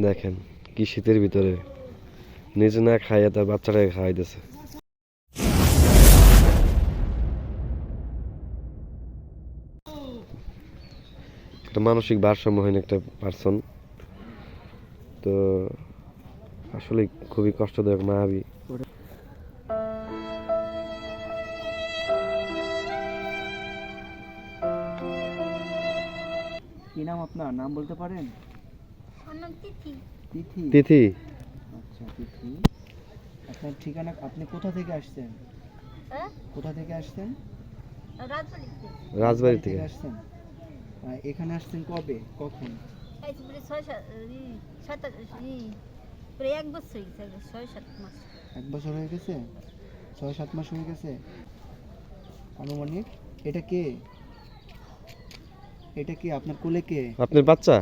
দেখেন কি শীতের ভিতরে নিজে না খাইয়ে তার বাচ্চাটাকে খাওয়াইতেছে। একটা মানসিক ভারসাম্যহীন একটা পার্সন। তো আসলে খুবই কষ্টদায়ক মায়াবী। কি নাম আপনার? নাম বলতে পারেন? তিথি। তিথি। তিথি। আচ্ছা তিথি, আপনার ঠিকানা, আপনি কোথা থেকে আসছেন? কোথা থেকে আসছেন? রাজবাড়ি থেকে আসছেন। এখানে আসছেন কবে, কখন? এক বছর হয়ে গেছে, 6-7 মাস হয়ে গেছে আনুমানিক। এটা কে? এটা কি আপনার কোলে কে? আপনার বাচ্চা?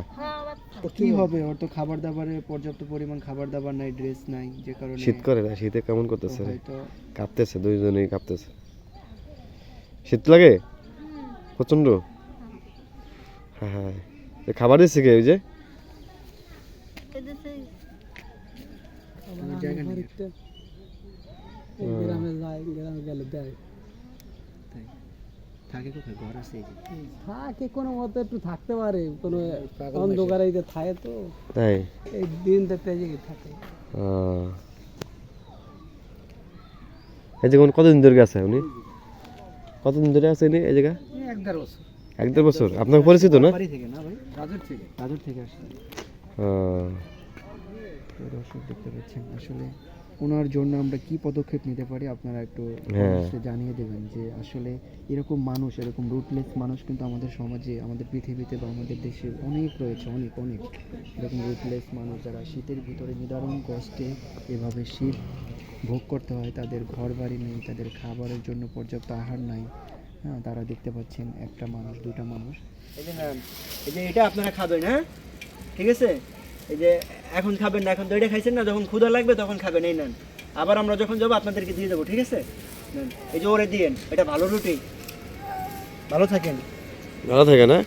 তো কি হবে, ওর তো খাবার দাবারে পর্যাপ্ত পরিমাণ খাবার দাবার নাই, ড্রেস নাই, যে কারণে শীত করে না? শীতে কেমন করতেছে? হয়তো কাঁপতেছে, দুইজনেই কাঁপতেছে। শীত লাগে প্রচন্ড? হ্যাঁ হ্যাঁ। খাবার দিচ্ছে কে? ওই যে জায়গা নেই। গ্রামে যায়, গ্রামে গেলে দেয়। থাকে কোথায়? ঘর আছে? থাকে কোনো মতো একটু থাকতে পারে, কোনো অন্ধকারে থাকে তো তাই এই দিন দেখতে থাকে। এই যে কতদিন ধরে আছে উনি? কতদিন ধরে আছে উনি এই জায়গা? 1-1.5 বছর। 1-1.5 বছর। আপনার পরিচিত না? বাড়ি থেকে না ভাই? রাজুর থেকে আসছে। দর্শক দেখতে পাচ্ছেন, আসলে ওনার জন্য আমরা কি পদক্ষেপ নিতে পারি আপনারা একটু জানিয়ে দেবেন, যে আসলে এরকম মানুষ, এরকম রুটলেস মানুষ কিন্তু আমাদের সমাজে, আমাদের পৃথিবীতে বা আমাদের দেশে অনেক রয়েছে, অনেক অনেক এরকম রুটলেস মানুষ যারা শীতের ভিতরে নিদারুণ কষ্টে এভাবে শীত ভোগ করতে হয়, তাদের ঘর বাড়ি নেই, তাদের খাবারের জন্য পর্যাপ্ত আহার নাই। হ্যাঁ, তারা দেখতে পাচ্ছেন একটা মানুষ, দুটা মানুষ। এই যে নেন, এই যে এটা আপনারা খাবেন, হ্যাঁ ঠিক আছে? এই যে এখন খাবেন না, এখন তো এটা খাইছেন না, যখন ক্ষুধা লাগবে তখন খাবেন। এই নেন, আবার আমরা যখন যাবো আপনাদেরকে দিয়ে দেবো, ঠিক আছে? নেন, এই যে ওরে দিয়েন, এটা ভালো রুটি। ভালো থাকেন। ভালো থাকে না?